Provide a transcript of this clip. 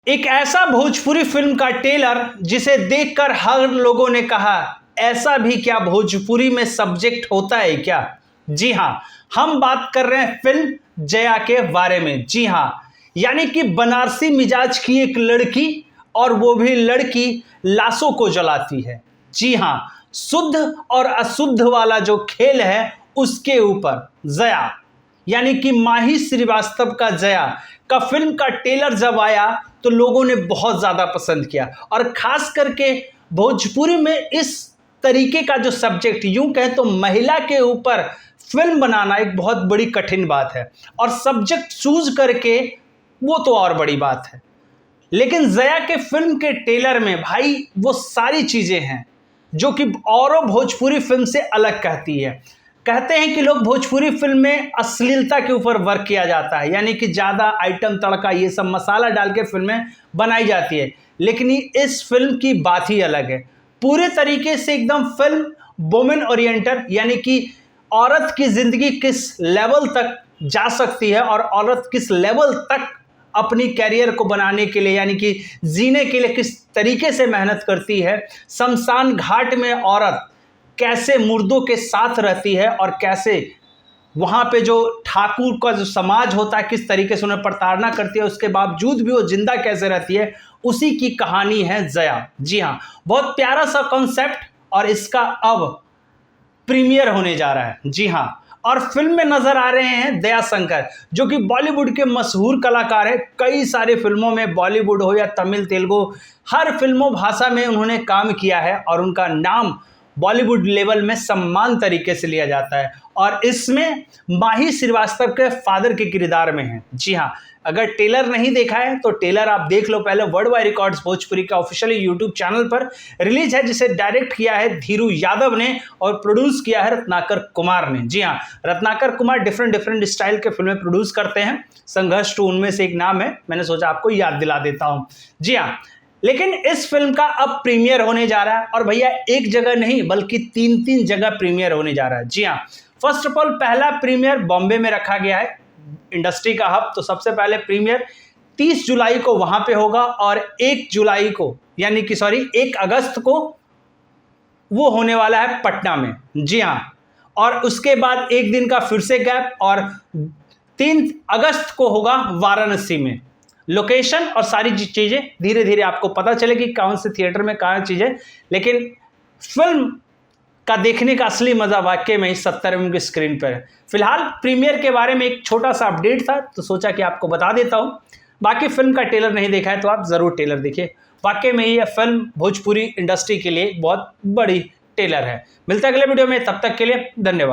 एक ऐसा भोजपुरी फिल्म का ट्रेलर जिसे देखकर हर लोगों ने कहा ऐसा भी क्या भोजपुरी में सब्जेक्ट होता है क्या। जी हां, हम बात कर रहे हैं फिल्म जया के बारे में। जी हां, यानी कि बनारसी मिजाज की एक लड़की, और वो भी लड़की लाशों को जलाती है। जी हां, शुद्ध और अशुद्ध वाला जो खेल है उसके ऊपर जया यानी कि माही श्रीवास्तव का जया का फिल्म का ट्रेलर जब आया तो लोगों ने बहुत ज़्यादा पसंद किया। और ख़ास करके भोजपुरी में इस तरीके का जो सब्जेक्ट, यूं कहें तो महिला के ऊपर फिल्म बनाना एक बहुत बड़ी कठिन बात है, और सब्जेक्ट चूज करके वो तो और बड़ी बात है। लेकिन जया के फिल्म के ट्रेलर में भाई वो सारी चीज़ें हैं जो कि औरों भोजपुरी फिल्म से अलग कहती है। कहते हैं कि लोग भोजपुरी फिल्म में अश्लीलता के ऊपर वर्क किया जाता है, यानी कि ज़्यादा आइटम तड़का ये सब मसाला डाल के फिल्में बनाई जाती है, लेकिन इस फिल्म की बात ही अलग है। पूरे तरीके से एकदम फिल्म वुमेन ओरिएंटेड, यानी कि औरत की ज़िंदगी किस लेवल तक जा सकती है और औरत किस लेवल तक अपनी कैरियर को बनाने के लिए, यानी कि जीने के लिए किस तरीके से मेहनत करती है। शमशान घाट में औरत कैसे मुर्दों के साथ रहती है और कैसे वहाँ पे जो ठाकुर का जो समाज होता है किस तरीके से उन्हें प्रताड़ना करती है, उसके बावजूद भी वो जिंदा कैसे रहती है, उसी की कहानी है जया। जी हाँ, बहुत प्यारा सा कॉन्सेप्ट, और इसका अब प्रीमियर होने जा रहा है। जी हाँ, और फिल्म में नजर आ रहे हैं दया शंकर, जो कि बॉलीवुड के मशहूर कलाकार हैं। कई सारे फिल्मों में, बॉलीवुड हो या तमिल तेलुगु, हर फिल्मों भाषा में उन्होंने काम किया है और उनका नाम बॉलीवुड लेवल में सम्मान तरीके से लिया जाता है। और इसमें माही श्रीवास्तव के फादर के किरदार में है। जी हाँ, अगर ट्रेलर नहीं देखा है तो ट्रेलर आप देख लो पहले। वर्ल्ड वाइड रिकॉर्ड्स भोजपुरी का ऑफिशियली यूट्यूब चैनल पर रिलीज है, जिसे डायरेक्ट किया है धीरू यादव ने और प्रोड्यूस किया है रत्नाकर कुमार ने। जी हाँ, रत्नाकर कुमार डिफरेंट स्टाइल के फिल्में प्रोड्यूस करते हैं। संघर्ष 2 उनमें से एक नाम है, मैंने सोचा आपको याद दिला देता हूँ। जी हाँ, लेकिन इस फिल्म का अब प्रीमियर होने जा रहा है, और भैया एक जगह नहीं बल्कि 3 जगह प्रीमियर होने जा रहा है। जी हाँ, फर्स्ट ऑफ ऑल पहला प्रीमियर बॉम्बे में रखा गया है, इंडस्ट्री का हब, तो सबसे पहले प्रीमियर 30 जुलाई को वहां पे होगा, और 1 जुलाई को यानी कि 1 अगस्त को वो होने वाला है पटना में। जी हाँ, और उसके बाद एक दिन का फिर से गैप, और 3 अगस्त को होगा वाराणसी में। लोकेशन और सारी चीज़ें धीरे धीरे आपको पता चलेगी कौन से थिएटर में कहाँ चीज़ें, लेकिन फिल्म का देखने का असली मज़ा वाकई में ही 70 mm की स्क्रीन पर है। फिलहाल प्रीमियर के बारे में एक छोटा सा अपडेट था तो सोचा कि आपको बता देता हूँ। बाकी फिल्म का ट्रेलर नहीं देखा है तो आप ज़रूर ट्रेलर देखिए, वाकई में ये फिल्म भोजपुरी इंडस्ट्री के लिए बहुत बड़ी ट्रेलर है। मिलता है अगले वीडियो में, तब तक के लिए धन्यवाद।